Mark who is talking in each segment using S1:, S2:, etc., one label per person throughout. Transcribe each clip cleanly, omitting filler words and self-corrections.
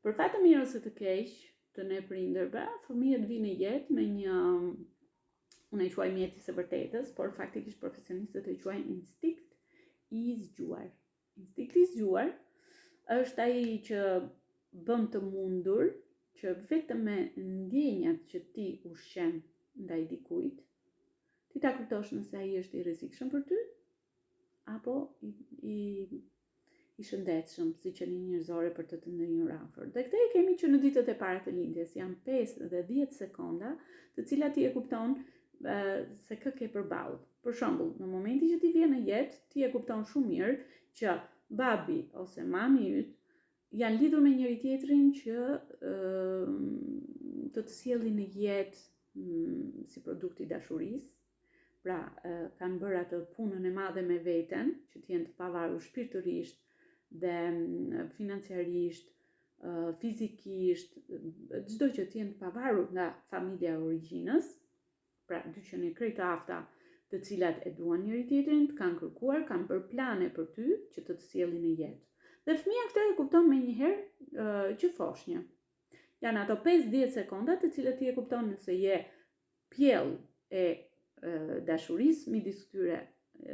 S1: Për fat të mirë ose të keq të ne prindërve, fëmijët vinë në jetë me një, unë e quaj mjetis së vërtetës, por faktikisht profesionistët e quajnë instinkt i zgjuar. Instinkti i zgjuar është ai që bën të mundur që vetëm me ndjenjat që ti ushqen ndaj dikujt, ti ta kuptosh nëse ai është i rrezikshëm për ty apo i shëndetshëm, siç e një njerëzore për të ndonjë afër. Dhe këtë e kemi që në ditët e para të lindjes, janë 5 dhe 10 sekonda, të cilat ti e kupton se kë ke përballë. Për shembull, në momentin që ti vjen në jetë, ti e kupton shumë mirë që babi ose mami yt janë lidhur me njëri tjetrin që të sjellin në jetë si produkt i dashurisë. Pra, kanë bërë atë punën e madhe me veten, që të jenë të pavarur shpirtërisht dhe financiarisht, fizikisht, çdo gjë të jenë të pavarur nga familja e origjinës. Pra, dy që një krejt afta të cilat e duan njëri tjetrin, kanë kërkuar, kanë bërë plane për ty që të sjellin në jetë. Dhe fëmia këtë e kupton me njëherë që foshnjë. Janë ato 5-10 sekonda të cilat ti e kupton nëse je pjell e dashurisë midis këtyre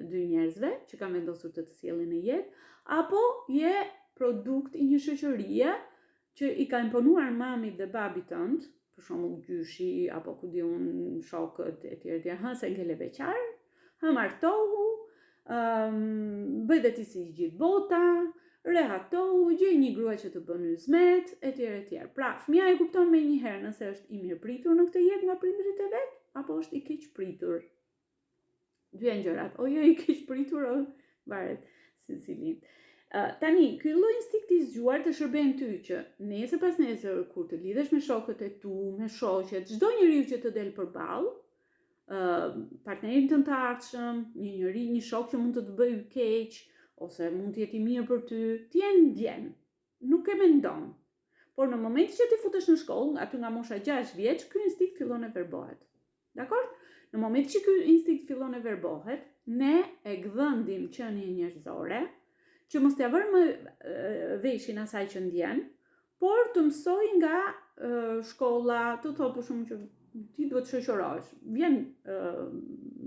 S1: dy njerëzve që kanë vendosur të sjellin në jetë, apo je produkt i një shoqërie që i ka imponuar mamit dhe babit tënd, për shembull gjyshi apo ku di un shokët etj, se ngele beqar, ha martohu, bëj dhe ti si gjithë bota, rehatohu, gjej një grua që të bën hizmet, etj. Pra, fëmia e kupton me njëherë nëse është i mirë pritur në këtë jetë nga prindërit e vet, apo është i keq pritur. Dy janë gjërat, o jo i keq pritur, o varet si lind. Tani, ky lloj instinkti i zgjuar të shërben ty që nesër pas nesër kur të lidhesh me shokët e tu, me shoqet, çdo njeriu që të del përballë, partnerin tënd të ardhshëm, një shok që mund të të bëjë keq ose mund të jetë i mirë për ty, ti e ndjen, nuk e mendon. Por në momentin që ti futesh në shkollë, aty nga mosha 6 vjeç, ky instinkt fillon e verbohet. Dakor? Në momentin që ky instinkt fillon e verbohet, ne e gdhëndim qenie njerëzore, që mos t'ia vër më veshin asaj që ndjen, por të mësoj nga shkolla, të thotë për shembull që ti duhet të shoqërohesh. Vjen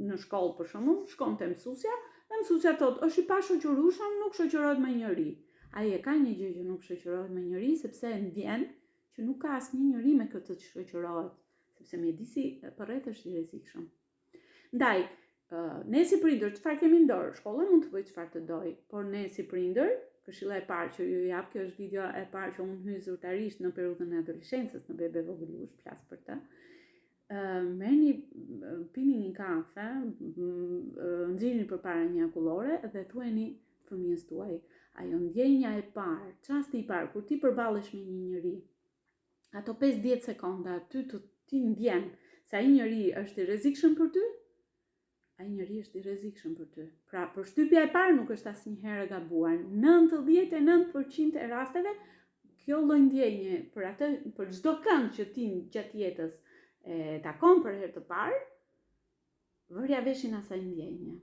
S1: në shkollë për shembull, shkon te mësuesja, dhe mësuesja thotë, është i pashoqërueshëm, nuk shoqërohet me njëri. Ai e ka një gjë që nuk shoqërohet me njëri sepse ndjen që nuk ka asnjë njeri me këtë të shoqërohet, sepse mjedisi përreth është i rrezikshëm. Ndaj, ne si prindër, çfarë kemi në dorë? Shkolla mund të bëjë çfarë të doj, por ne si prindër, këshilla e parë që ju jap, kjo është video e parë që unë hyj zyrtarisht në periudhën e adoleshencës, në bebe vogëlush, flas për të. Merrni, pini një kafe, nxirrni përpara një akullore dhe thuajini fëmijës tuaj, ajo ndjenja e parë, çasti i parë kur ti përballesh me një njeri, ato 5-10 sekonda ti ndjen se ai njeri është i rrezikshëm për ty, ai njeri është i rrezikshëm për ty. Pra, përshtypja e parë nuk është asnjëherë e gabuar. 99% e rasteve kjo lloj ndjenje për çdo kënd që ti gjatë jetës e takon për herë të parë, vërja veshin asaj ndjenje.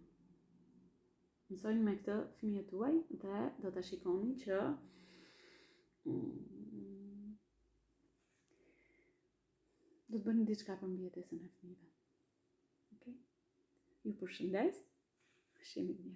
S1: Mësojnë me këtë fëmijët tuaj dhe do ta shikoni që do të bëni diçka për mbijetesën e fëmijëve. Okej? Ju përshëndes. Shihemi